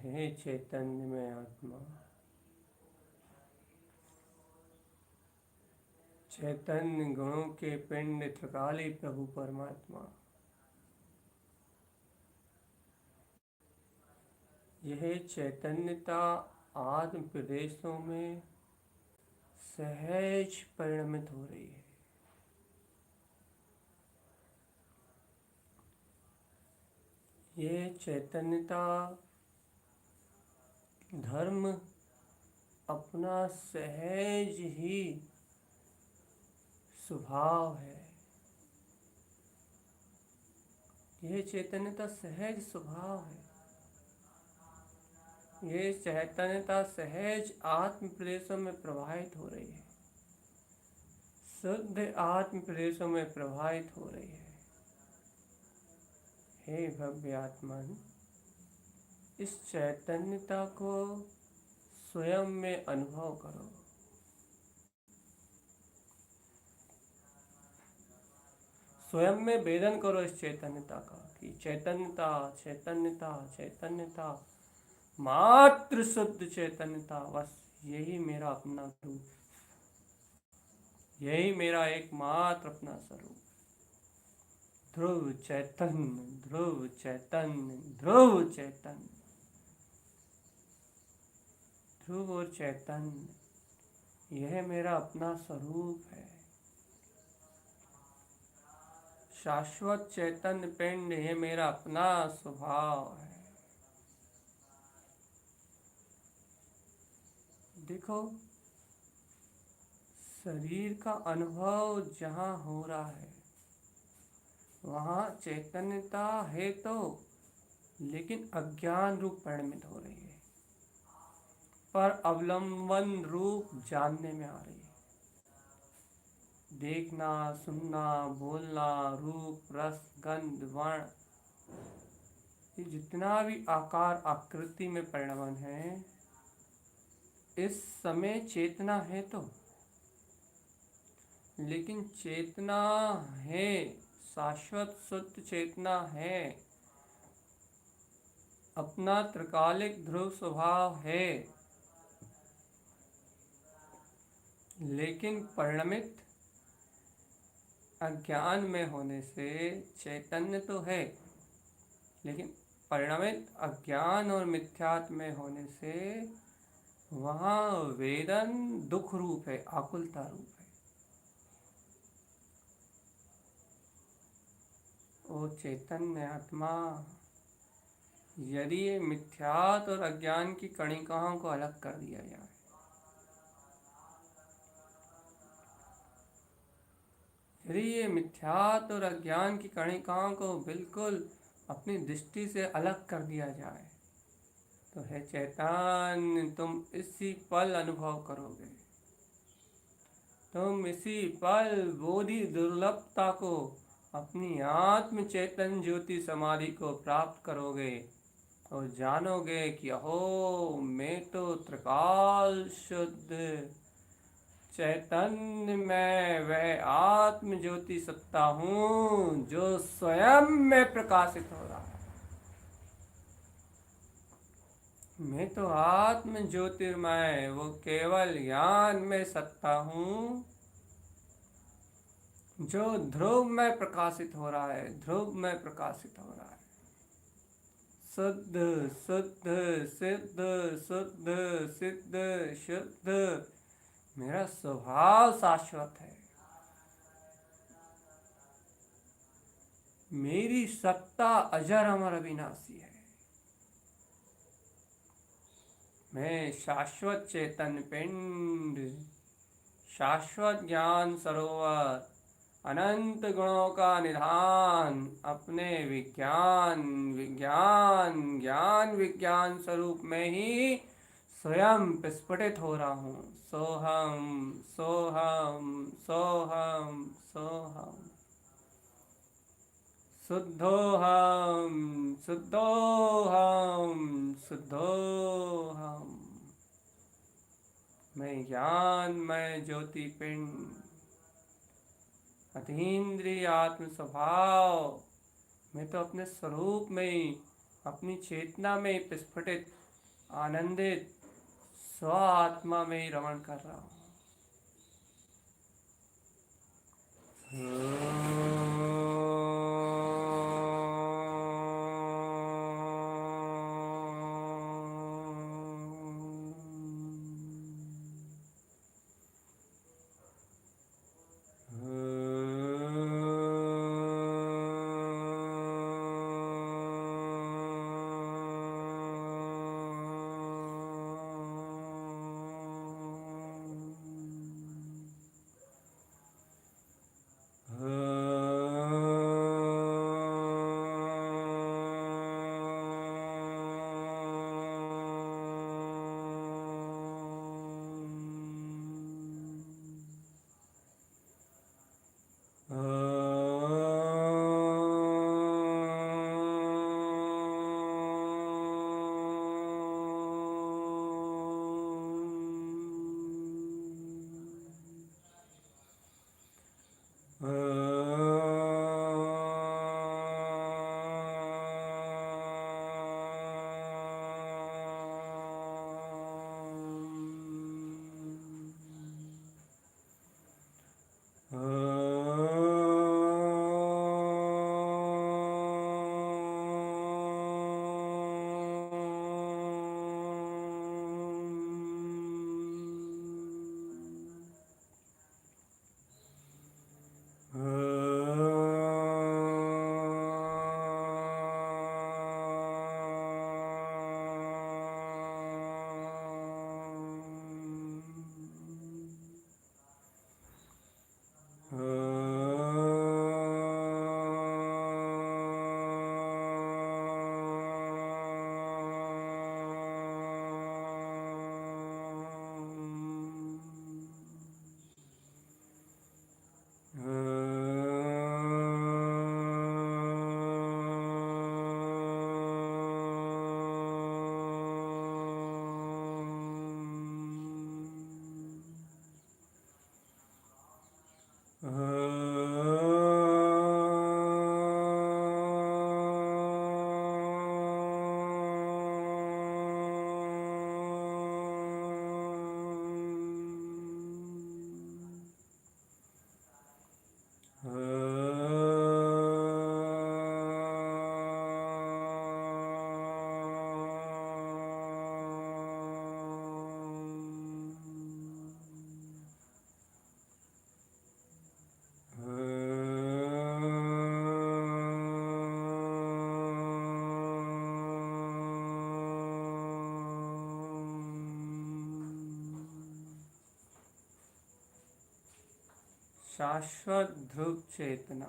हे चैतन्य में आत्मा, चैतन्य गुणों के पिंड त्रिकाली प्रभु परमात्मा, यह चैतन्यता आत्म प्रदेशों में सहज परिणमित हो रही है। ये चैतन्यता धर्म अपना सहज ही स्वभाव है। यह चैतन्यता सहज स्वभाव है। ये चैतन्यता सहज आत्म प्रदेशों में प्रवाहित हो रही है, शुद्ध आत्म प्रदेशों में प्रवाहित हो रही है। हे भव्य आत्मन, इस चैतन्यता को स्वयं में अनुभव करो। स्वयं में वेदन करो इस चैतन्यता का कि चैतन्यता चैतन्यता चैतन्यता, मात्र शुद्ध चैतन्यता, बस यही मेरा अपना रूप, यही मेरा एकमात्र अपना स्वरूप। ध्रुव चैतन्य, ध्रुव चैतन्य, ध्रुव चैतन्य, ध्रुव और चैतन्य, यह मेरा अपना स्वरूप है। शाश्वत चैतन्य पिंड, यह मेरा अपना स्वभाव है। देखो, शरीर का अनुभव जहाँ हो रहा है वहाँ चैतन्यता है तो, लेकिन अज्ञान रूप परिणमित हो रही है, पर अवलंबन रूप जानने में आ रही है। देखना, सुनना, बोलना, रूप, रस, गंध, वर्ण, ये जितना भी आकार आकृति में परिणमन है, इस समय चेतना है तो, लेकिन चेतना है, शाश्वत शुद्ध चेतना है, अपना त्रिकालिक ध्रुव स्वभाव है, लेकिन परिणमित अज्ञान में होने से चैतन्य तो है, लेकिन परिणमित अज्ञान और मिथ्यात्व में होने से वहाँ वेदन दुख रूप है, आकुलता रूप है। ओ चैतन्य आत्मा, यदि ये मिथ्यात्व और अज्ञान की कणिकाओं को अलग कर दिया जाए, यदि ये मिथ्यात्व और अज्ञान की कणिकाओं को बिल्कुल अपनी दृष्टि से अलग कर दिया जाए, तो है चैतन्य, तुम इसी पल अनुभव करोगे, तुम इसी पल बोधि दुर्लभता को, अपनी आत्म चैतन्य ज्योति समाधि को प्राप्त करोगे और जानोगे कि अहो, मैं तो त्रिकाल शुद्ध चैतन्य में वह आत्म ज्योति सत्ता हूँ जो स्वयं में प्रकाशित हो रहा है। मैं तो आत्म ज्योतिर्मय, वो केवल ज्ञान में सत्ता हूँ जो ध्रुव में प्रकाशित हो रहा है, ध्रुव में प्रकाशित हो रहा है। शुद्ध शुद्ध सिद्ध, शुद्ध सिद्ध शुद्ध, मेरा स्वभाव शाश्वत है, मेरी सत्ता अजर अमर अविनाशी है। मैं शाश्वत चैतन्य पिंड, शाश्वत ज्ञान सरोवर, अनंत गुणों का निधान, अपने विज्ञान विज्ञान ज्ञान विज्ञान स्वरूप में ही स्वयं प्रस्फुटित हो रहा हूँ। सोहम सोहम सोहम सोहम, शुद्धोहम शुद्धोहम शुद्धोहम, मैं ज्ञान, मैं ज्योति पिंड, अतीन्द्रिय आत्म स्वभाव, मैं तो अपने स्वरूप में ही, अपनी चेतना में ही प्रस्फुटित आनंदित स्व आत्मा में ही रमण कर रहा शाश्वत ध्रुव चेतना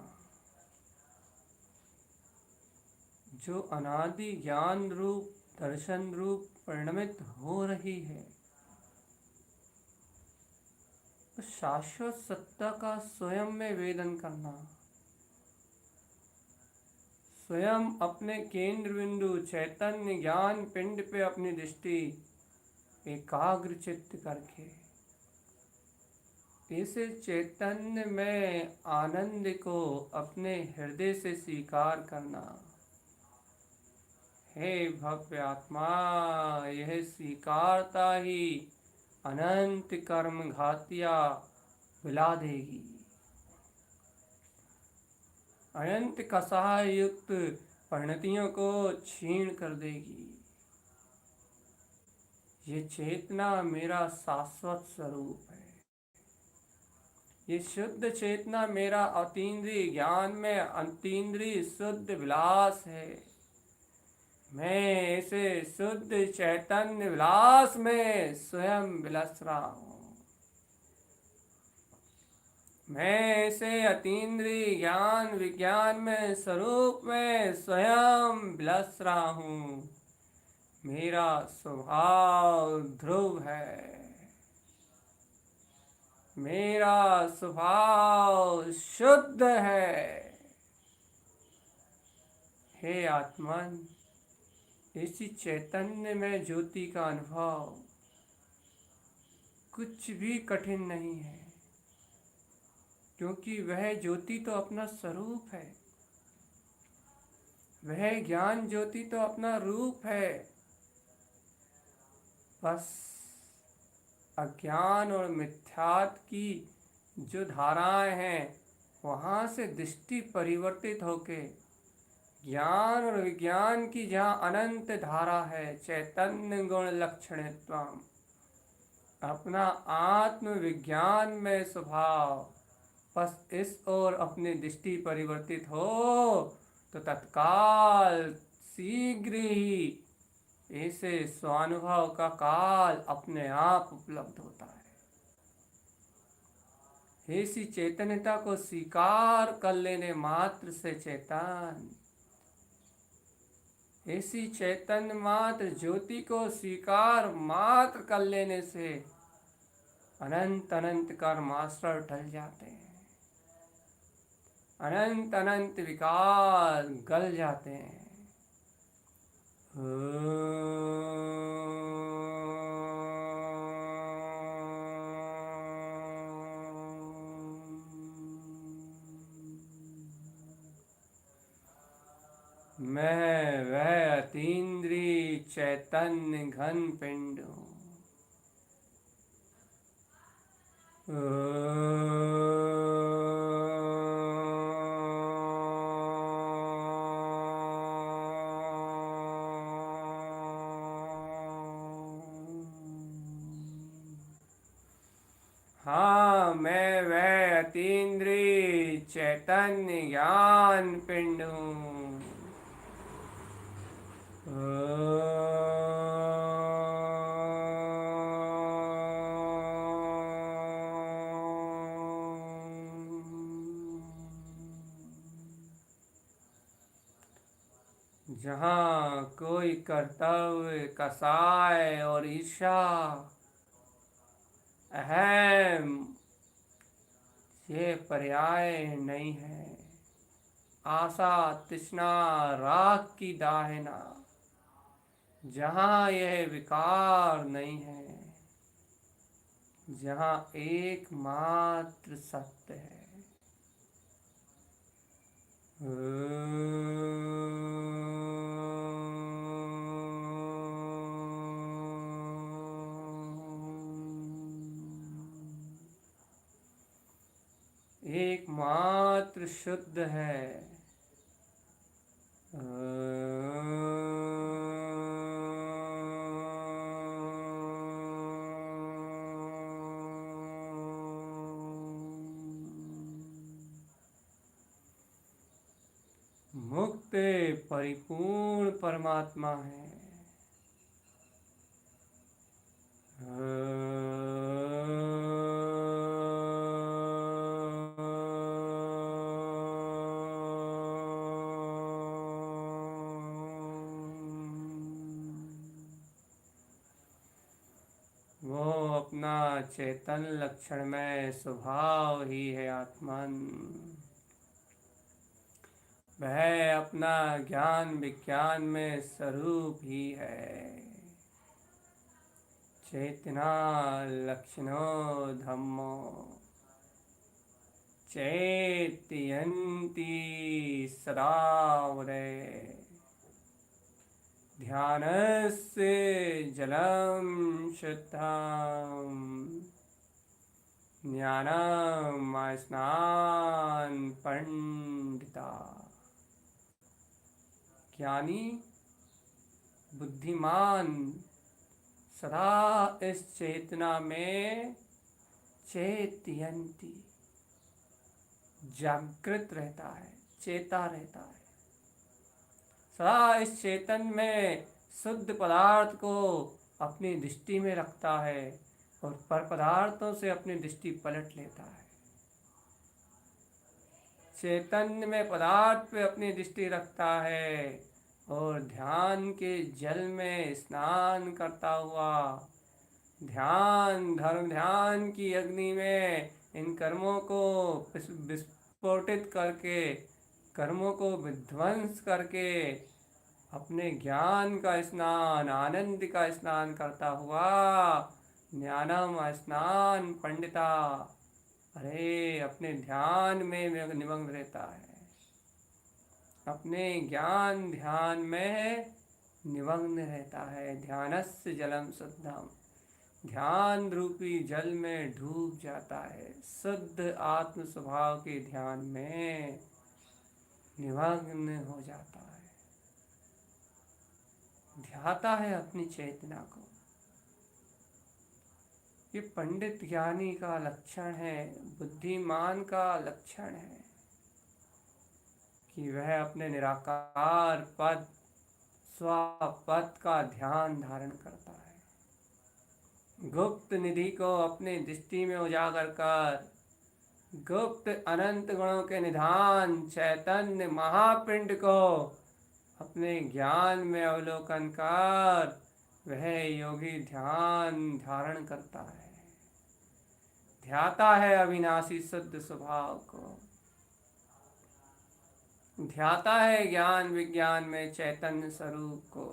जो अनादि ज्ञान रूप दर्शन रूप परिणमित हो रही है, उस शाश्वत सत्ता का स्वयं में वेदन करना, स्वयं अपने केंद्र बिंदु चैतन्य ज्ञान पिंड पे अपनी दृष्टि एकाग्र चित्त करके इस चैतन्य में आनंद को अपने हृदय से स्वीकार करना। हे भव्य आत्मा, यह स्वीकारता ही अनंत कर्म घातिया मिला देगी, अनंत कसाय युक्त परिणतियों को छीण कर देगी। ये चेतना मेरा शाश्वत स्वरूप है। ये शुद्ध चेतना मेरा अतीन्द्रिय ज्ञान में अतीन्द्रिय शुद्ध विलास है। मैं इसे शुद्ध चैतन्य विलास में स्वयं विलस रहा हूँ। मैं इसे अतीन्द्रिय ज्ञान विज्ञान में स्वरूप में स्वयं विलस रहा हूँ। मेरा स्वभाव ध्रुव है, मेरा स्वभाव शुद्ध है। हे आत्मन, इसी चैतन्य में ज्योति का अनुभव कुछ भी कठिन नहीं है, क्योंकि वह ज्योति तो अपना स्वरूप है, वह ज्ञान ज्योति तो अपना रूप है। बस अज्ञान और मिथ्यात्व की जो धाराएं हैं वहाँ से दृष्टि परिवर्तित होके ज्ञान और विज्ञान की जहाँ अनंत धारा है, चैतन्य गुण लक्षणत्वम, अपना आत्म विज्ञान में स्वभाव, बस इस ओर अपनी दृष्टि परिवर्तित हो तो तत्काल शीघ्र ही ऐसे स्वानुभव का काल अपने आप उपलब्ध होता है। ऐसी चैतन्यता को स्वीकार कर लेने मात्र से चैतन्य, ऐसी चैतन्य मात्र ज्योति को स्वीकार मात्र कर लेने से अनंत अनंत कर्माश्रय टल जाते हैं, अनंत अनंत विकार गल जाते हैं। मैं वह अतीन्द्रिय चैतन्य घन पिंड हूँ। हाँ, मैं वह अतीन्द्रिय चैतन्य ज्ञान पिंड हूँ। जहाँ कोई कर्तव्य, कसाय और ईर्ष्या, अहम, ये पर्याय नहीं है। आशा, तृष्णा, राग की दाहिना, जहाँ यह विकार नहीं है, जहाँ एकमात्र सत्य है। एकमात्र शुद्ध है। मुक्त परिपूर्ण परमात्मा है। वो अपना चेतन लक्षण में स्वभाव ही है आत्मन। वह अपना ज्ञान विज्ञान में स्वरूप ही है। चेतना लक्षणो धम्मो चेतयन्ति सदा वदे। ध्यानस्य जलं शुद्धं ज्ञानं स्नान पंडिता। ज्ञानी बुद्धिमान सदा इस चेतना में चेतयन्ति, जागृत रहता है, चेता रहता है। सदा इस चेतन में शुद्ध पदार्थ को अपनी दृष्टि में रखता है और पर पदार्थों से अपनी दृष्टि पलट लेता है। चैतन्य में पदार्थ पे अपनी दृष्टि रखता है और ध्यान के जल में स्नान करता हुआ ध्यान धर्म ध्यान की अग्नि में इन कर्मों को विस्फोटित करके, कर्मों को विध्वंस करके अपने ज्ञान का स्नान, आनंद का स्नान करता हुआ ज्ञानम स्नान पंडिता, अरे अपने ध्यान में निमग्न रहता है, अपने ज्ञान ध्यान में निमग्न रहता है। ध्यानस्य जलम शुद्धम, ध्यान रूपी जल में डूब जाता है, शुद्ध आत्म स्वभाव के ध्यान में निमग्न हो जाता है। ध्याता है अपनी चेतना को। ये पंडित ज्ञानी का लक्षण है, बुद्धिमान का लक्षण है कि वह अपने निराकार पद स्वपद का ध्यान धारण करता है। गुप्त निधि को अपनी दृष्टि में उजागर कर गुप्त अनंत गुणों के निधान चैतन्य महापिंड को अपने ज्ञान में अवलोकन कर वह योगी ध्यान धारण करता है, ध्याता है अविनाशी शुद्ध स्वभाव को, ध्याता है ज्ञान विज्ञान में चैतन्य स्वरूप को।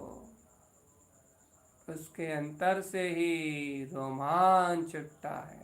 उसके अंतर से ही रोमांच उठता है।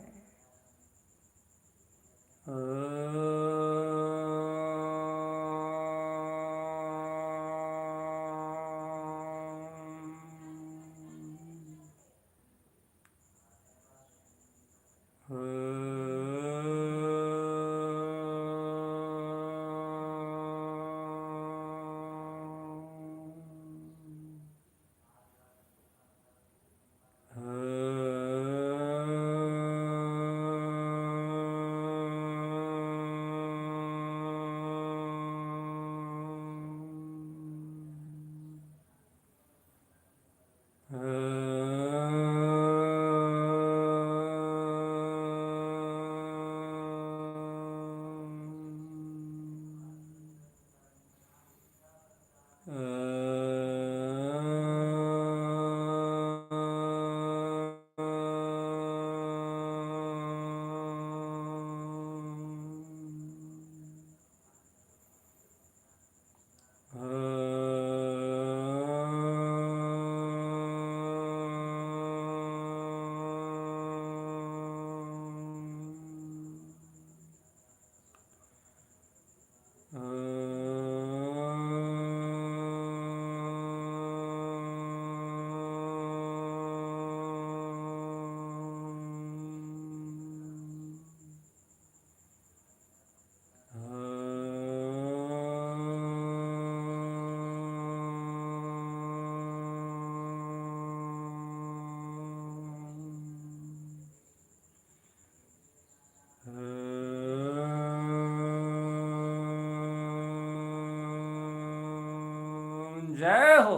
जय हो,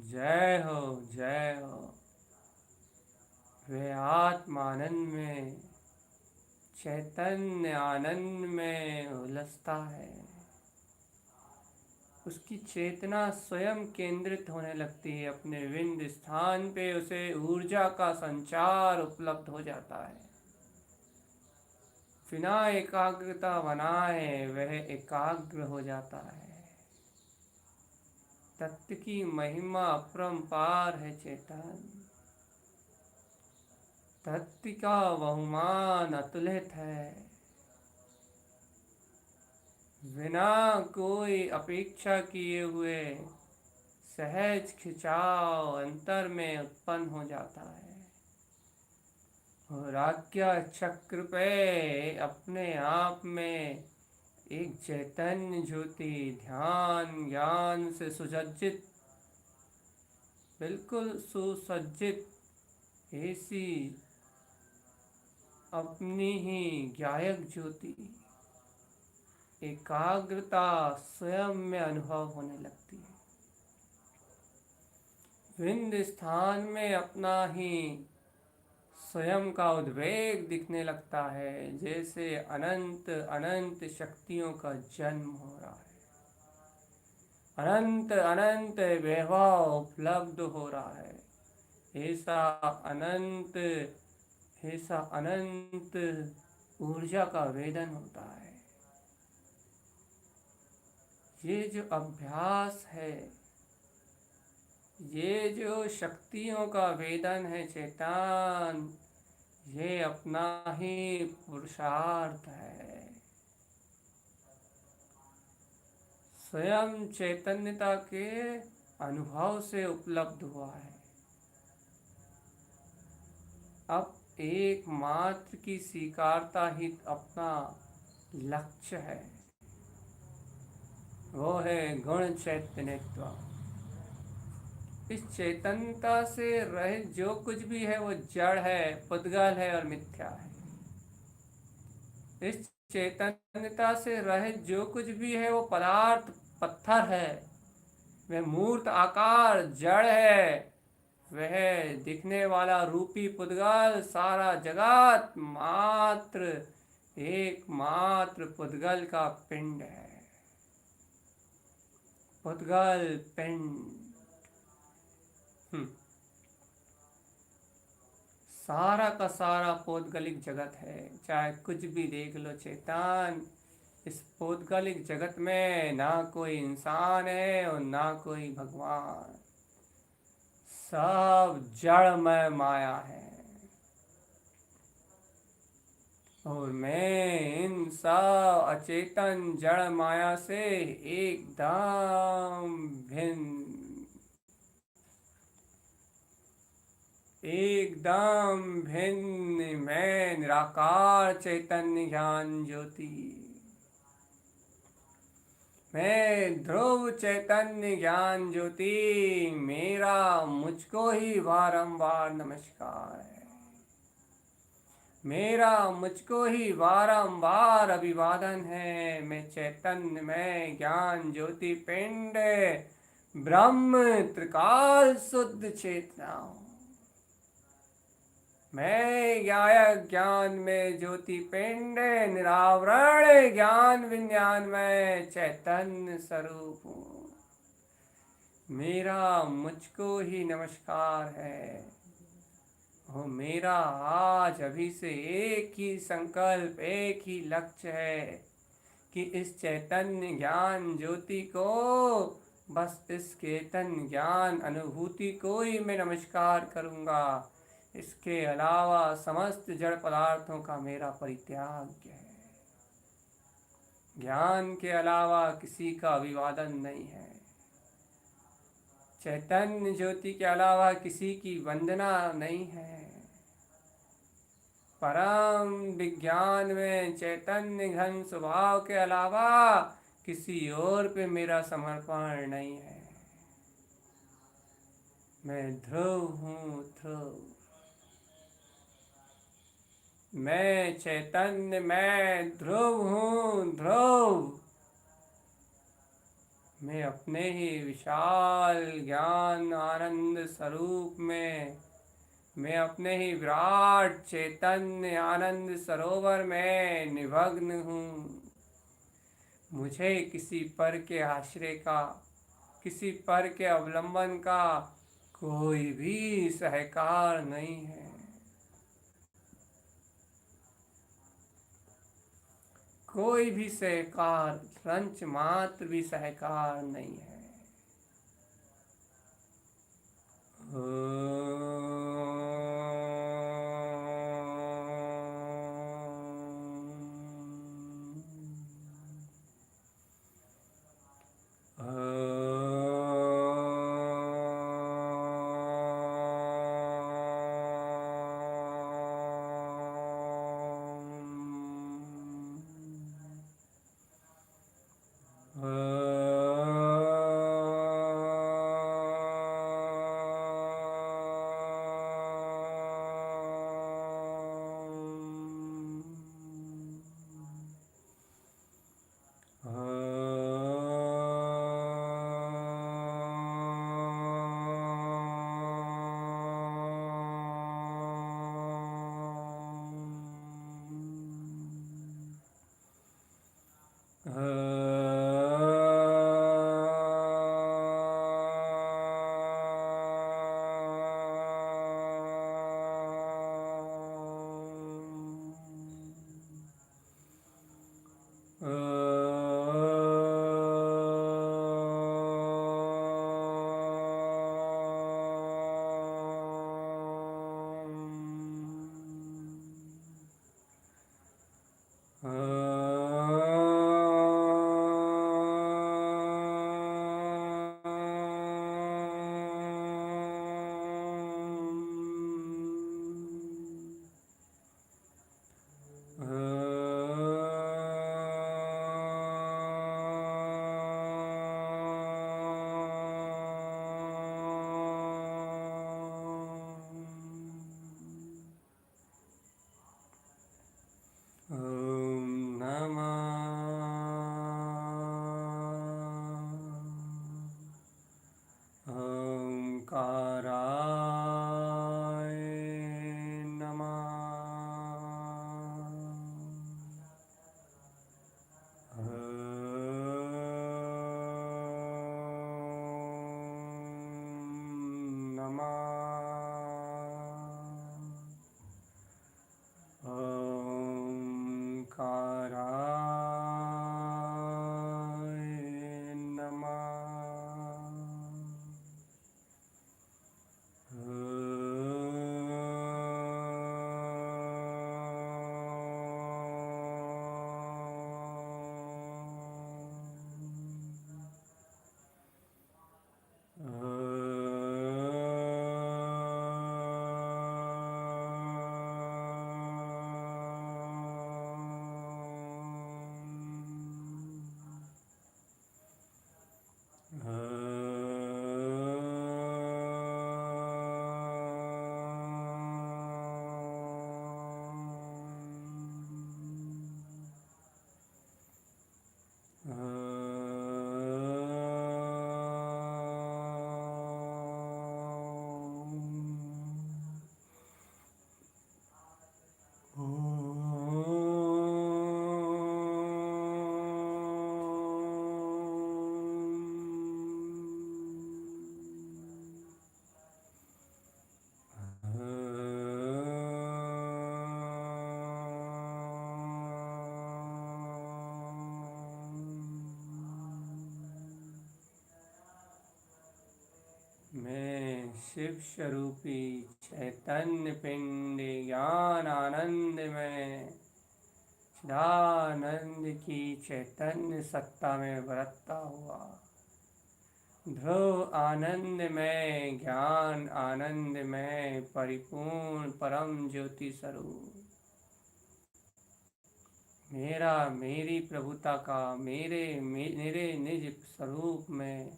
जय हो, जय हो। वे आत्मानंद में चैतन्य आनंद में उलझता है। उसकी चेतना स्वयं केंद्रित होने लगती है। अपने विंद स्थान पे उसे ऊर्जा का संचार उपलब्ध हो जाता है। बिना एकाग्रता बनाए वह एकाग्र हो जाता है। तत्व की महिमा अपरंपार है चेतन, तत्व का बहुमान अतुलित है। बिना कोई अपेक्षा किए हुए सहज खिंचाव अंतर में उत्पन्न हो जाता है और आज्ञा चक्र पे अपने आप में एक चैतन्य ज्योति ध्यान ज्ञान से सुसज्जित, बिल्कुल सुसज्जित ऐसी अपनी ही गायक ज्योति एकाग्रता स्वयं में अनुभव होने लगती है। विंद स्थान में अपना ही स्वयं का उद्वेग दिखने लगता है, जैसे अनंत अनंत शक्तियों का जन्म हो रहा है, अनंत अनंत वैभव उपलब्ध हो रहा है। ऐसा अनंत ऊर्जा का वेदन होता है। ये जो अभ्यास है, ये जो शक्तियों का वेदन है चेतन, ये अपना ही पुरुषार्थ है। स्वयं चैतन्यता के अनुभव से उपलब्ध हुआ है। अब एकमात्र की स्वीकारता ही अपना लक्ष्य है, वो है गुण चैतन्यत्व। इस चैतन्यता से रहित जो कुछ भी है वो जड़ है, पुद्गल है और मिथ्या है। इस चैतन्यता से रहित जो कुछ भी है वो पदार्थ, पत्थर है, वह मूर्त आकार जड़ है, वह दिखने वाला रूपी पुद्गल सारा जगत मात्र एकमात्र पुद्गल का पिंड है। पुद्गल पिंड। सारा का सारा पौद्गलिक जगत है, चाहे कुछ भी देख लो चेतन। इस पौद्गलिक जगत में ना कोई इंसान है और ना कोई भगवान, सब जड़मय माया है। और मैं इन सब अचेतन जड़ माया से एकदम भिन्न, एकदम भिन्न, मैं निराकार चैतन्य ज्ञान ज्योति, मैं ध्रुव चैतन्य ज्ञान ज्योति, मेरा मुझको ही बारंबार नमस्कार है, मेरा मुझको ही बारंबार अभिवादन है। मैं चैतन्य में ज्ञान ज्योति पिंड ब्रह्म त्रिकाल शुद्ध चेतना हूँ। मैं गायक ज्ञान में ज्योति पिंड निरावरण ज्ञान विज्ञान में चैतन्य स्वरूप हूँ। मेरा मुझको ही नमस्कार है। वो मेरा आज अभी से एक ही संकल्प, एक ही लक्ष्य है कि इस चैतन्य ज्ञान ज्योति को, बस इस चैतन्य ज्ञान अनुभूति को ही मैं नमस्कार करूँगा। इसके अलावा समस्त जड़ पदार्थों का मेरा परित्याग है। ज्ञान के अलावा किसी का अभिवादन नहीं है। चैतन्य ज्योति के अलावा किसी की वंदना नहीं है। परम विज्ञान में चैतन्य घन स्वभाव के अलावा किसी और पे मेरा समर्पण नहीं है। मैं ध्रुव हूँ, ध्रुव। मैं चैतन्य, मैं ध्रुव हूँ, ध्रुव। मैं अपने ही विशाल ज्ञान आनंद स्वरूप में, मैं अपने ही विराट चैतन्य आनंद सरोवर में निमग्न हूँ। मुझे किसी पर के आश्रय का, किसी पर के अवलंबन का कोई भी सहकार नहीं है। कोई भी सहकार, रंच मात्र भी सहकार नहीं है। शिव स्वरूपी चैतन्य पिंड ज्ञान आनंद में चिदानंद की चैतन्य सत्ता में बरतता हुआ ध्रुव आनंद में ज्ञान आनंद में परिपूर्ण परम ज्योति स्वरूप मेरा मेरी प्रभुता का मेरे निज स्वरूप में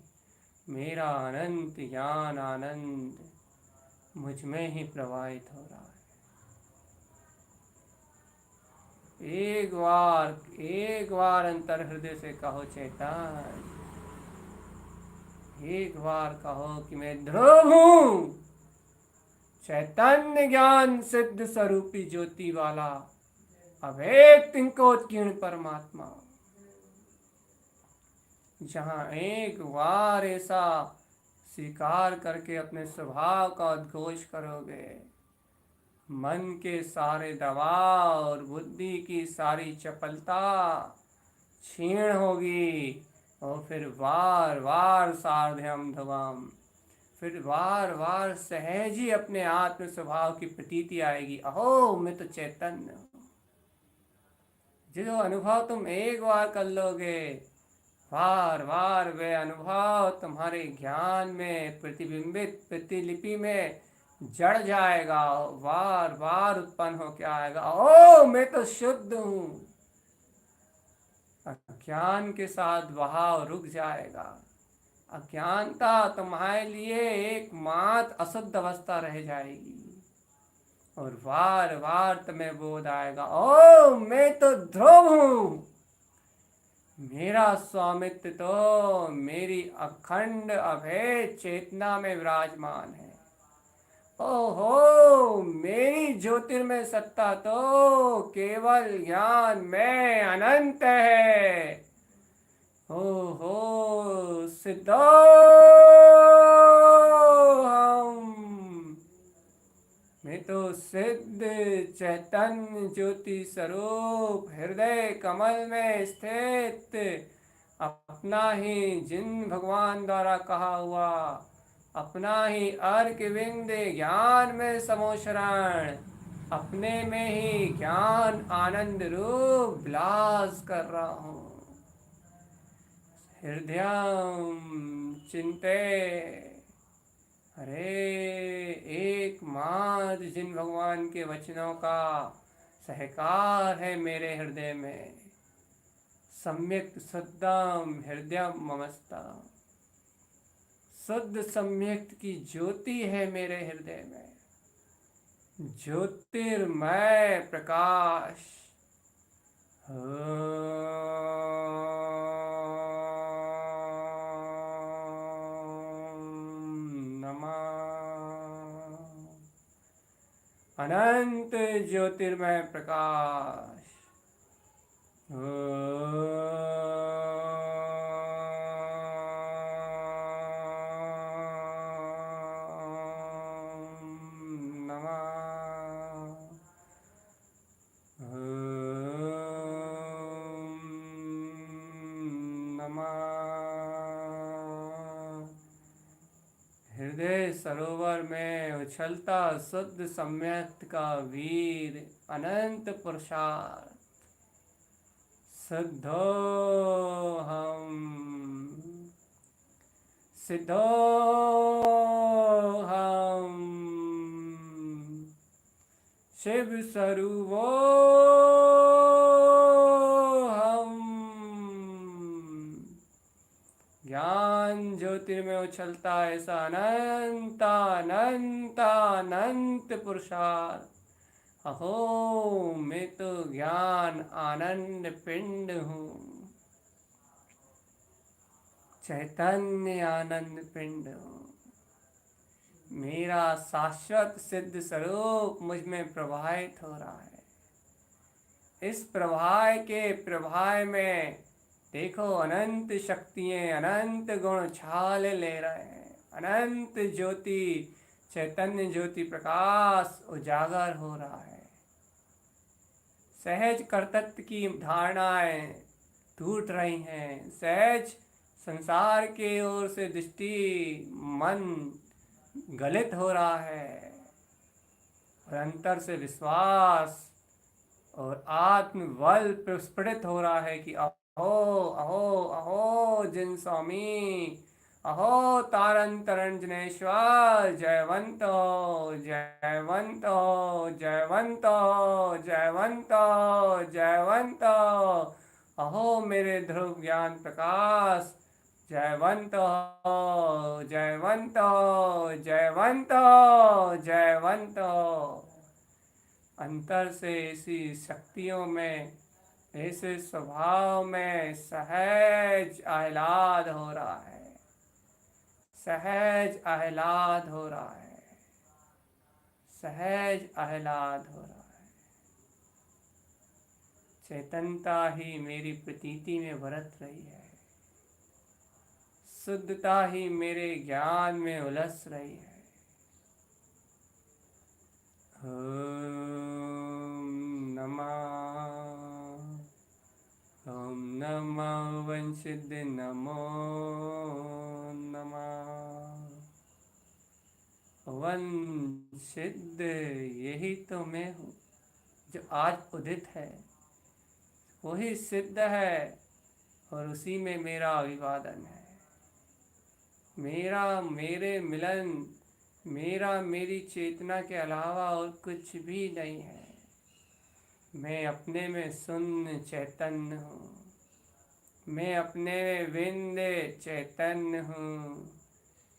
मेरा अनंत ज्ञान आनंद मुझ में ही प्रवाहित हो रहा है। एक बार अंतर हृदय से कहो चैतन्य, एक बार कहो कि मैं ध्रुव हूं, चैतन्य ज्ञान सिद्ध स्वरूपी ज्योति वाला अभेद तिंकोत्कीर्ण परमात्मा। जहां एक बार ऐसा स्वीकार करके अपने स्वभाव का उद्घोष करोगे, मन के सारे दबाव और बुद्धि की सारी चपलता क्षीण होगी और फिर बार बार सार्धम ध्रुवम, फिर बार बार सहज ही अपने आत्म स्वभाव की प्रतीति आएगी, अहो मैं तो चैतन्य हूँ। जो अनुभव तुम एक बार कर लोगे, बार बार वे अनुभव तुम्हारे ज्ञान में प्रतिबिंबित प्रतिलिपि में जड़ जाएगा, बार बार उत्पन्न होकर आएगा, ओ मैं तो शुद्ध हूँ। अज्ञान के साथ बहाव रुक जाएगा। अज्ञानता तुम्हारे लिए एकमात्र अशुद्ध अवस्था रह जाएगी और बार बार तुम्हें बोध आएगा, ओ मैं तो ध्रुव हूँ, मेरा स्वामित्व तो मेरी अखंड अभेद चेतना में विराजमान है। ओहो मेरी ज्योतिर्मय सत्ता तो केवल ज्ञान में अनंत है। ओहो सिद्धो मैं तो सिद्ध चैतन्य ज्योति स्वरूप हृदय कमल में स्थित अपना ही जिन भगवान द्वारा कहा हुआ अपना ही अर्क विंद ज्ञान में समोशरण अपने में ही ज्ञान आनंद रूप विलास कर रहा हूँ। हृदयम चिंते अरे एकमात्र जिन भगवान के वचनों का सहकार है मेरे हृदय में, सम्यक शुद्धम हृदय ममस्ता, शुद्ध सम्यक की ज्योति है मेरे हृदय में, ज्योतिर्मय प्रकाश। अनंत ज्योतिर्मय प्रकाश। हृदय सरोवर में उछलता शुद्ध सम्यक्त का वीर अनंत पुरुषार्थ सिद्धो हम शिव स्वरूपो ज्ञान ज्योतिर्मय उछलता ऐसा अनंत अनंत अनंत पुरुषार्थ। अहो मैं तो ज्ञान आनंद पिंड हूँ, चैतन्य आनंद पिंड हूँ। मेरा शाश्वत सिद्ध स्वरूप मुझ में प्रवाहित हो रहा है। इस प्रवाह के प्रवाह में देखो अनंत शक्तियाँ अनंत गुण छाल ले रहे हैं, अनंत ज्योति चैतन्य ज्योति प्रकाश उजागर हो रहा है। सहज कर्तृत्व की धारणाएं टूट रही हैं, सहज संसार की ओर से दृष्टि मन गलित हो रहा है, और अंतर से विश्वास और आत्मबल प्रस्फुटित हो रहा है कि अहो अहो अहो जिन स्वामी, अहो तारण तरण जनेश्वर, जयवंत जयवंत जयवंत जयवंत जयवंत, अहो मेरे ध्रुव ज्ञान प्रकाश, जयवंत जयवंत जयवंत जयवंत। अंतर से ऐसी शक्तियों में, ऐसे स्वभाव में सहज आह्लाद हो रहा है, सहज आह्लाद हो रहा है, सहज आह्लाद हो रहा है। चेतनता ही मेरी प्रतीति में बरत रही है, शुद्धता ही मेरे ज्ञान में उलझ रही है। ओम नमः वंशिद नमो नमः। वंशिद यही तो मैं हूँ जो आज उदित है, वही सिद्ध है, और उसी में मेरा अभिवादन है। मेरा मेरे मिलन, मेरा मेरी चेतना के अलावा और कुछ भी नहीं है। मैं अपने में शून्य चैतन्य हूँ, मैं अपने में विंदे चैतन्य हूँ,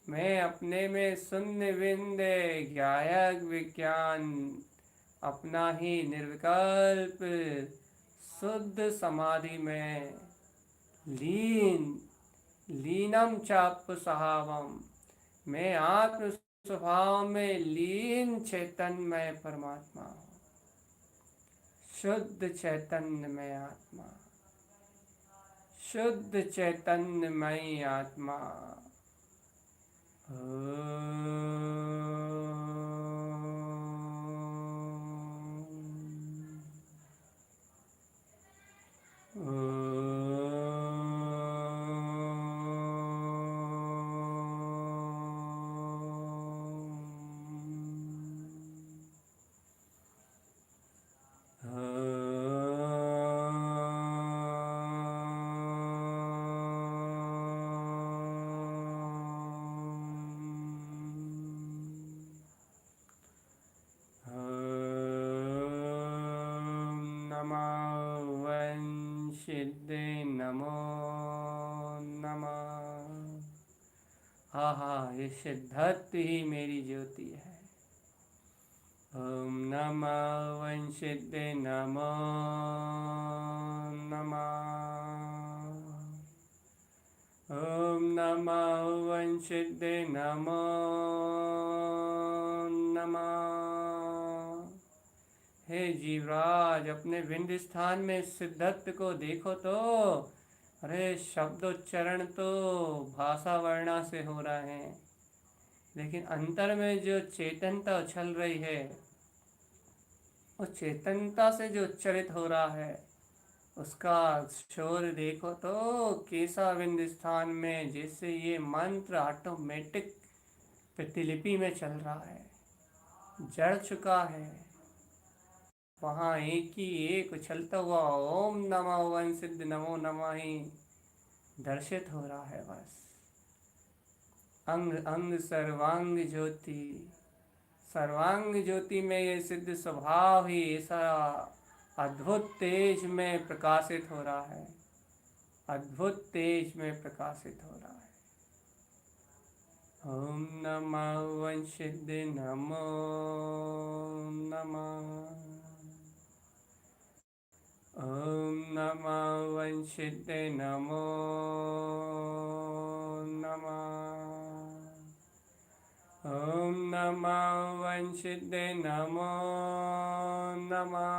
मैं अपने में शून्य विंदे ज्ञायक विज्ञान, अपना ही निर्विकल्प शुद्ध समाधि में लीन, लीनम चाप सहावम, मैं आत्म स्वभाव में लीन चैतन्यमय परमात्मा हूँ, शुद्ध चैतन्यमय आत्मा, शुद्ध चैतन्यमयी आत्मा। नमो नमः। हाँ हाँ, ये सिद्धत्व ही मेरी ज्योति है। ओम नमः वंशिदे नमो नमः। ओम नमः वंशिदे नमो नमः। हे जीवराज, अपने विंध्य स्थान में सिद्धत्व को देखो तो। अरे शब्दोच्चारण तो भाषा वर्णा से हो रहे हैं, लेकिन अंतर में जो चेतनता उछल रही है, उस चेतनता से जो उच्चरित हो रहा है, उसका शोर देखो तो कैसा विंध्य स्थान में जैसे ये मंत्र ऑटोमेटिक प्रतिलिपि में चल रहा है, जड़ चुका है। वहाँ एक ही एक उछलता हुआ ओम नमः वंशिद नमो नमः ही दर्शित हो रहा है। बस अंग अंग सर्वांग ज्योति, सर्वांग ज्योति में ये सिद्ध स्वभाव ही ऐसा अद्भुत तेज में प्रकाशित हो रहा है, अद्भुत तेज में प्रकाशित हो रहा है। ओम नमः वंशिद नमो नमः। ओम नमः वंशिद नमो नमः। ओम नमः वंशिद नमो नमः।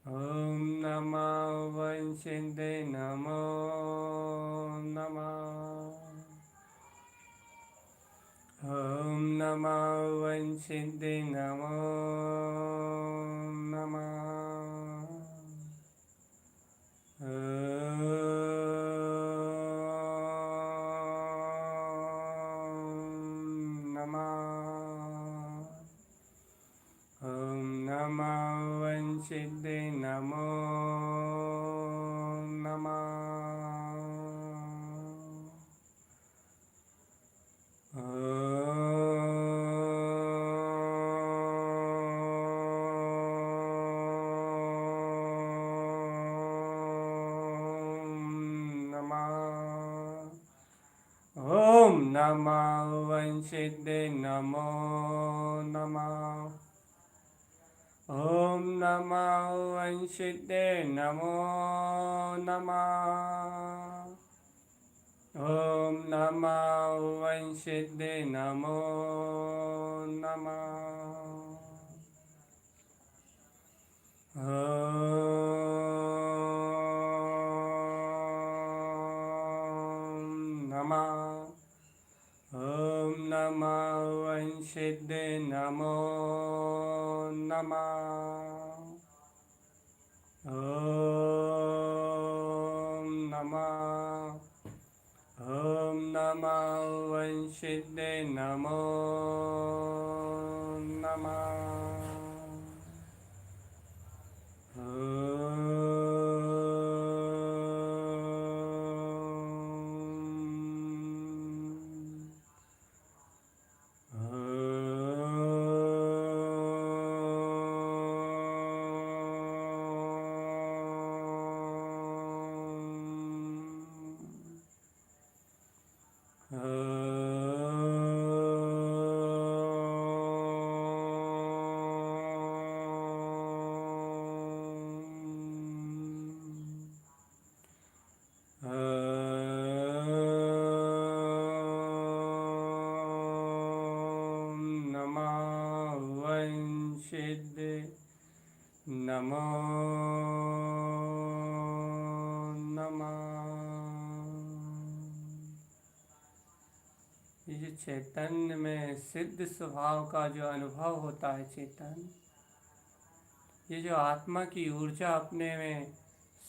ओम नमः वंशिद नमो नमः। ओम नमः वंशिद नमो नमः। सिद्धे नमो ओम नमः वंशिदे नमो नमः। ओम नमः वंशिदे नमो नमः। ओम नमः वंशिदे नमो नमः। ओम नमः वंशिदे नमो नमः। ओम नमः वंशिदे नमो नमो नमः। ये जो चैतन्य में सिद्ध स्वभाव का जो अनुभव होता है चेतन, ये जो आत्मा की ऊर्जा अपने में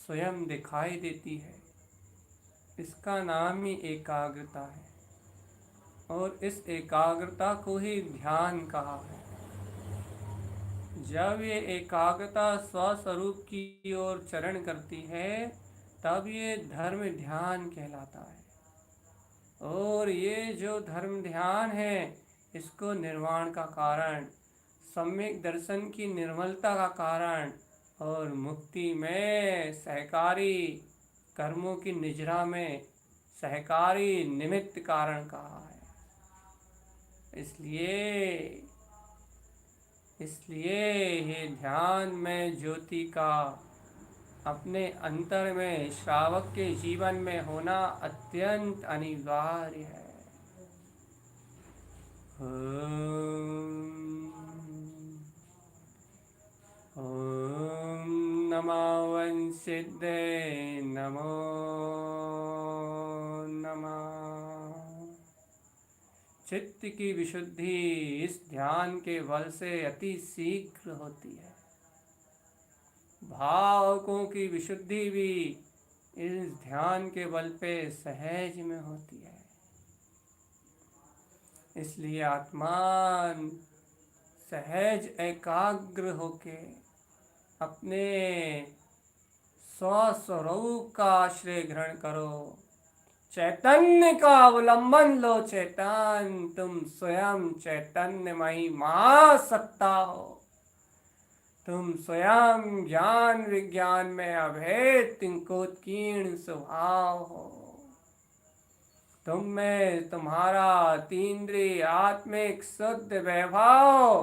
स्वयं दिखाई देती है, इसका नाम ही एकाग्रता है। और इस एकाग्रता को ही ध्यान कहा है। जब ये एकाग्रता स्वस्वरूप की ओर चरण करती है, तब ये धर्म ध्यान कहलाता है। और ये जो धर्म ध्यान है, इसको निर्वाण का कारण, सम्यक दर्शन की निर्मलता का कारण और मुक्ति में सहकारी कर्मों की निजरा में सहकारी निमित्त कारण कहा है। इसलिए ये ध्यान में ज्योति का अपने अंतर में श्रावक के जीवन में होना अत्यंत अनिवार्य है। ओम नमः वंशिदे नमो नमः। चित्त की विशुद्धि इस ध्यान के बल से अति शीघ्र होती है। भावों की विशुद्धि भी इस ध्यान के बल पे सहज में होती है। इसलिए आत्मा सहज एकाग्र होके अपने स्वस्वरूप का आश्रय ग्रहण करो। चैतन्य का अवलंबन लो। चैतन्य, तुम स्वयं चैतन्यमयी महासत्ता हो। तुम स्वयं ज्ञान विज्ञान में अभेद तिंकोत्कीर्ण स्वभाव हो। तुम में तुम्हारा तीन्द्रिय आत्मिक शुद्ध वैभव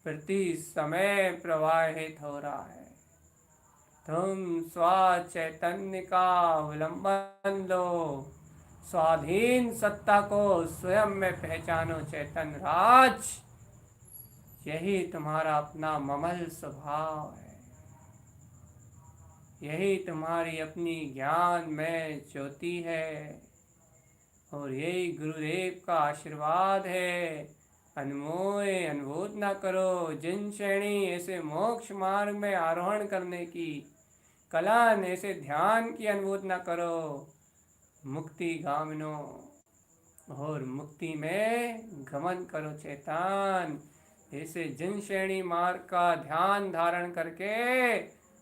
प्रति समय प्रवाहित हो रहा है। तुम स्व चैतन्य का अवलंबन लो। स्वाधीन सत्ता को स्वयं में पहचानो। चैतन्य राज, यही तुम्हारा अपना ममल स्वभाव है। यही तुम्हारी अपनी ज्ञान में ज्योति है। और यही गुरुदेव का आशीर्वाद है। अनमोय अनुबोध न करो। जिन श्रेणी ऐसे मोक्ष मार्ग में आरोहण करने की कलान, ऐसे ध्यान की अनुबोध न करो। मुक्ति गामिनो, और मुक्ति में गमन करो। चेतन, ऐसे जिन श्रेणी मार्ग का ध्यान धारण करके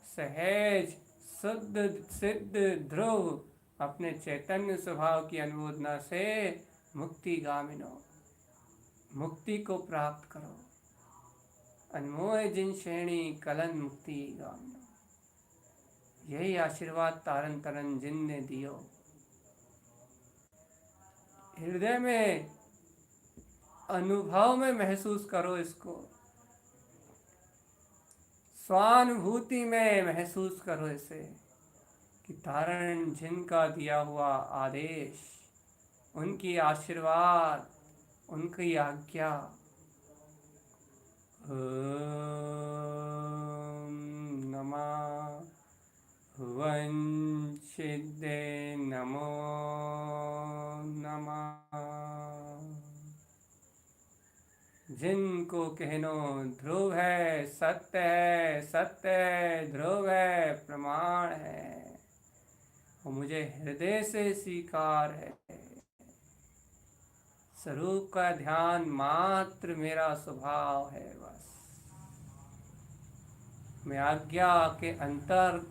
सहज शुद्ध सिद्ध ध्रुव अपने चैतन्य स्वभाव की अनुमोदना से मुक्ति गामिनो मुक्ति को प्राप्त करो। अनमोय जिन श्रेणी कलन मुक्ति गामिनो, यही आशीर्वाद तारन तरन जिन ने दियो। हृदय में अनुभव में महसूस करो इसको, स्वानुभूति में महसूस करो इसे कि तारण जिनका दिया हुआ आदेश, उनकी आशीर्वाद, उनकी आज्ञा। ओम नमः वंशिदे नमो नमः। जिनको कहनो ध्रुव है, सत्य है, सत्य है, ध्रुव है, प्रमाण है, वो मुझे हृदय से स्वीकार है। स्वरूप का ध्यान मात्र मेरा स्वभाव है। बस मैं आज्ञा के अंतर,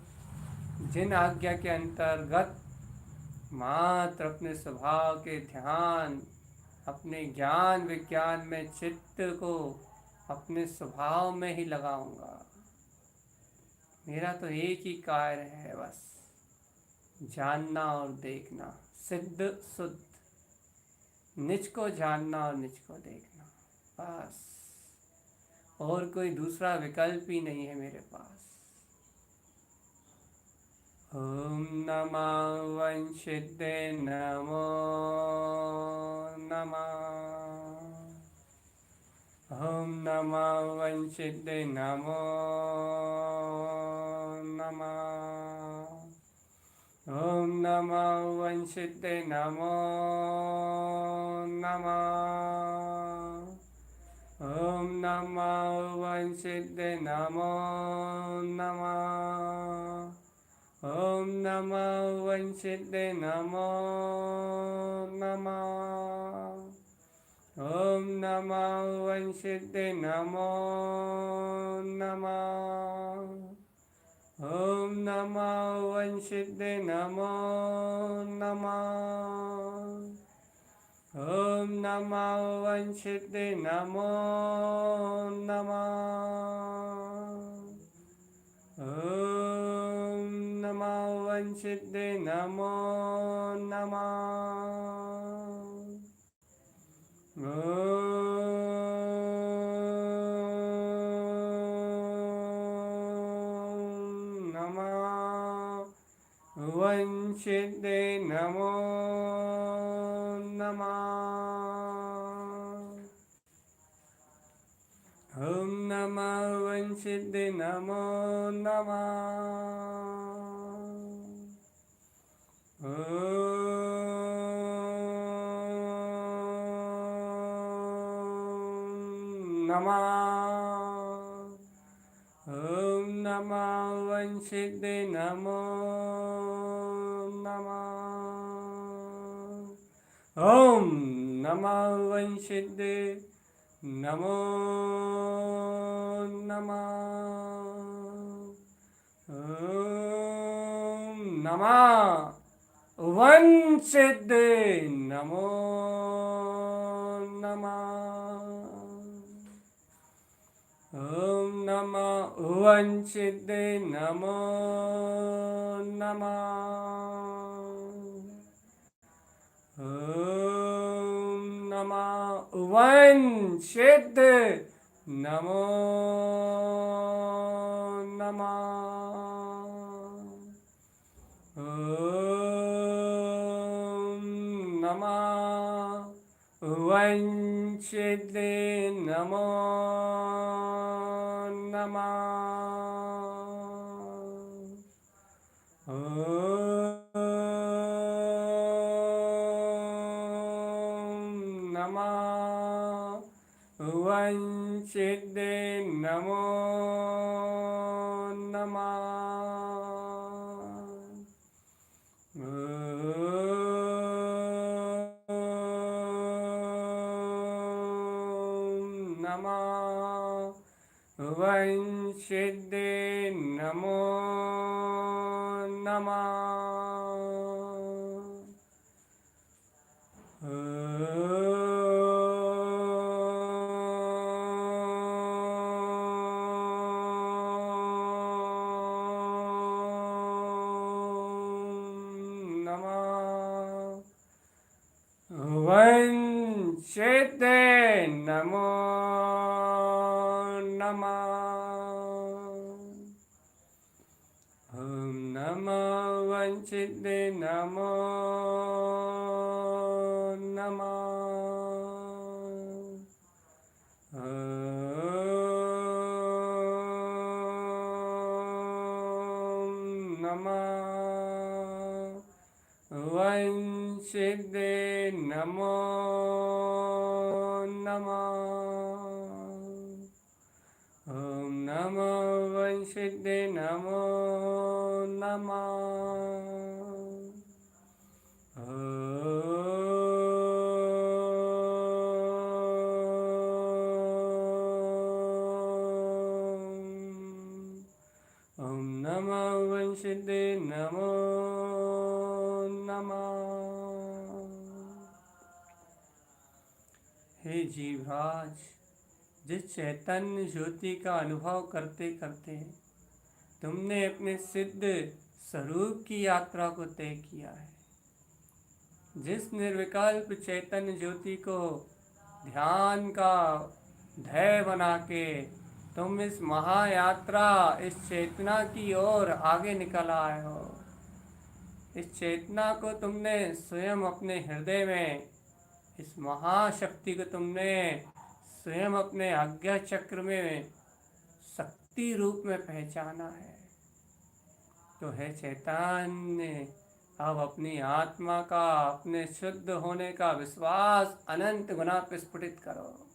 जिन आज्ञा के अंतर्गत मात्र अपने स्वभाव के ध्यान, अपने ज्ञान विज्ञान में चित्त को अपने स्वभाव में ही लगाऊंगा। मेरा तो एक ही कार्य है, बस जानना और देखना, सिद्ध शुद्ध, निज को जानना और निज को देखना, बस। और कोई दूसरा विकल्प ही नहीं है मेरे पास। ओम नमः वंशिदे नमो नमः। ओम नमः वंशिदे नमो नमः। ओम नमः वंशिदे नमो नमः। ओम नमः वंशिदे नमो नमः। ओम नमः वंशिदे नमो नमः। ओम नमः वंशिदे नमो नमः। ओम नमः वंशिदे नमो नमः। ओम नमः वंशिदे नमो नमः। ओम नमः वंशिदे नमो नमः। ओम नमः वंशिदे नमो नमः। ओम नमः वंशिदे नमो नमः। नमः। ओम नमः वंशिदे नमो नमः। ओम नमः वंशिदे नमो नमः। ओम नमः वंशिदे नमो नमः। ओम नमः वंशिदे नमो नमः। ओम नमः वंशिदे नमो नमः। ओम नमः वंशिदे नमो नमः। ओम नमः वंशिदे नमो नमः। ओम नमः वंशिदे नमो नमः। वंशिदे नमो नमः। ओम नमो वंशिदे नमो नमः। ओम नमः वंशिदे नमो नमः। ओम नमो वंशिदे नमो नमः। ओम नमो वंशिदे नमो नमः। हे जीवराज, जिस चैतन्य ज्योति का अनुभव करते करते तुमने अपने सिद्ध स्वरूप की यात्रा को तय किया है, जिस निर्विकल्प चैतन्य ज्योति को ध्यान का ध्येय बना के तुम इस महायात्रा, इस चेतना की ओर आगे निकल आए हो, इस चेतना को तुमने स्वयं अपने हृदय में, इस महाशक्ति को तुमने स्वयं अपने आज्ञा चक्र में शक्ति रूप में पहचाना है। तो है चैतन्य, अब अपनी आत्मा का, अपने शुद्ध होने का विश्वास अनंत गुना प्रस्फुटित करो।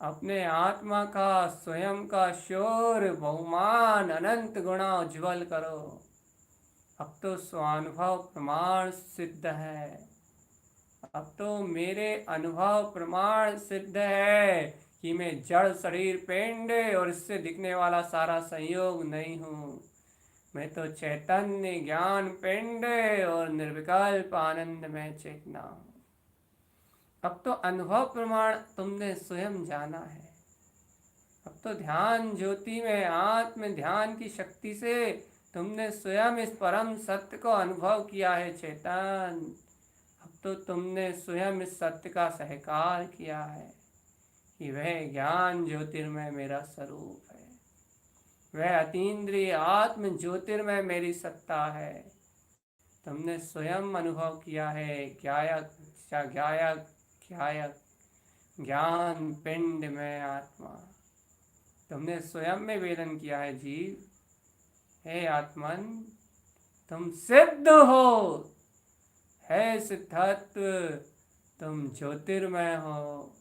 अपने आत्मा का, स्वयं का शोर बहुमान अनंत गुना उज्ज्वल करो। अब तो स्वानुभव प्रमाण सिद्ध है, अब तो मेरे अनुभव प्रमाण सिद्ध है कि मैं जड़ शरीर पिंड और इससे दिखने वाला सारा संयोग नहीं हूँ। मैं तो चैतन्य ज्ञान पिंड और निर्विकल्प आनंद में चेतना हूँ। अब तो अनुभव प्रमाण तुमने स्वयं जाना है। अब तो ध्यान ज्योति में आत्म ध्यान की शक्ति से तुमने स्वयं इस परम सत्य को अनुभव किया है चेतन। अब तो तुमने स्वयं इस सत्य का सहकार किया है कि वह ज्ञान ज्योतिर्मय मेरा स्वरूप है, वह अतीन्द्रिय आत्म ज्योतिर्मय मेरी सत्ता है। तुमने स्वयं अनुभव किया है ज्ञायक ज्ञायक ज्ञायक ज्ञान पिंड में आत्मा। तुमने स्वयं में वेदन किया है जीव, हे आत्मन तुम सिद्ध हो, है सिद्धत्व, तुम ज्योतिर्मय हो,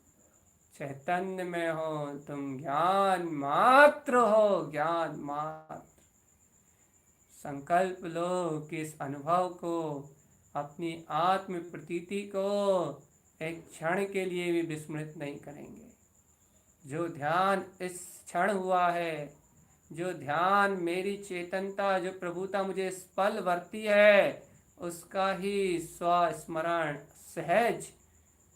चैतन्य में हो, तुम ज्ञान मात्र हो, ज्ञान मात्र। संकल्प लो कि इस अनुभव को, अपनी आत्म प्रतीति को एक क्षण के लिए भी विस्मृत नहीं करेंगे। जो ध्यान इस क्षण हुआ है, जो ध्यान मेरी चेतनता, जो प्रभुता मुझे इस पल वर्ती है, उसका ही स्वस्मरण सहज,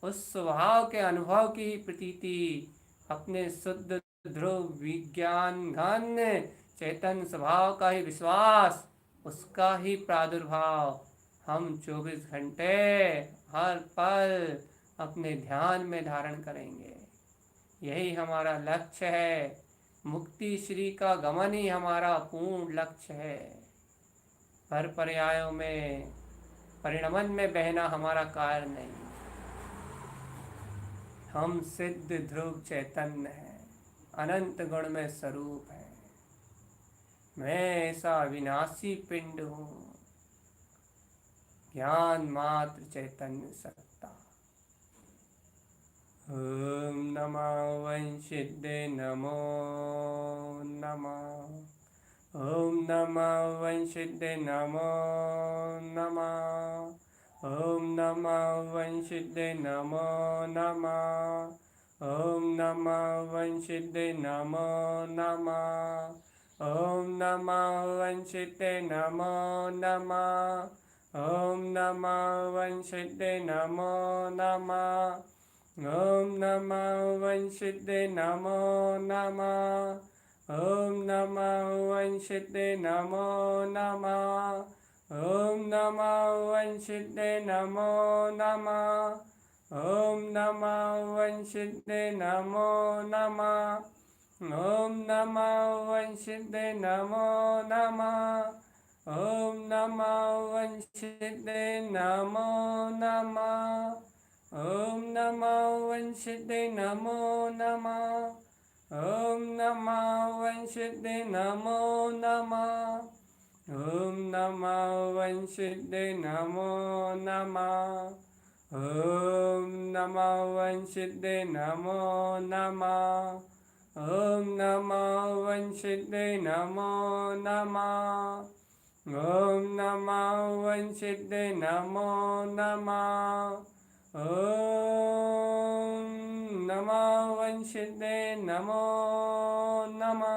उस स्वभाव के अनुभव की प्रतीति, अपने शुद्ध ध्रुव विज्ञान घन चेतन स्वभाव का ही विश्वास, उसका ही प्रादुर्भाव हम 24 घंटे हर पल अपने ध्यान में धारण करेंगे। यही हमारा लक्ष्य है। मुक्ति श्री का गमन ही हमारा पूर्ण लक्ष्य है। हर पर्यायों में परिणमन में बहना हमारा कार्य नहीं। हम सिद्ध ध्रुव चैतन्य हैं, अनंत गुण में स्वरूप है। मैं ऐसा अविनाशी पिंड हूँ, ज्ञान मात्र चैतन्य सत्ता। ओम नमः वंशिदे नमो नमः। ओम नमः वंशिदे नमो नमः। ओम नमः वंशिदे नमो नमः। ॐ नमः वंशिते नमो नमः। ॐ नमः वंशिते नमो नमः। ॐ नमः वंशिते नमो नमः। ॐ नमः वंशिते नमो नमः। ॐ नमः वंशिते नमो नमः। ॐ नमः वंशिते नमो नमः। ॐ नमः वंशिते नमो नमः। ॐ नमः वंशिते नमो नमः। ॐ नमः वंशिते नमो नमः। ॐ नमः वंशिते नमो नमः। ॐ नमः वंशिते नमो नमः। ॐ नमः वंशिते नमो नमः। ॐ नमः वंशिते नमो नमः। ॐ नमः वंशिते नमो नमः। ॐ नमः वंशिते नमो नमः। ॐ नमः वंशिते नमो नमः।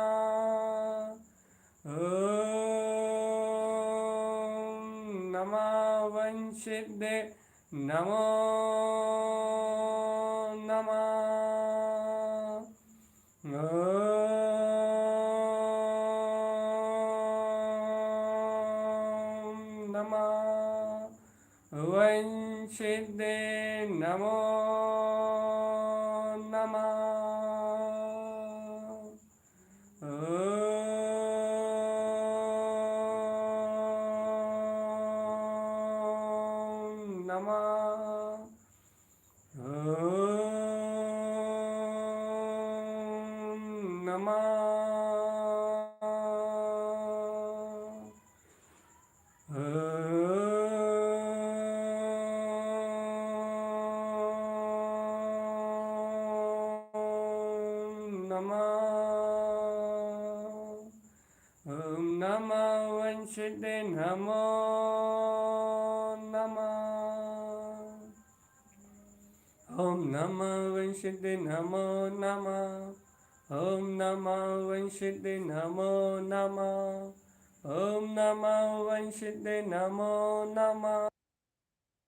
ॐ नमः वंशिते नमो नमः। ॐ नमः वंशिते नमो नमः। ॐ नमः। ॐ नमः। ॐ नमः वंशिते नमो नमः। ॐ नमः वंशिते नमो नमः। ॐ नमः वंशिते नमो नमः। ॐ नमः वंशिते नमो नमः।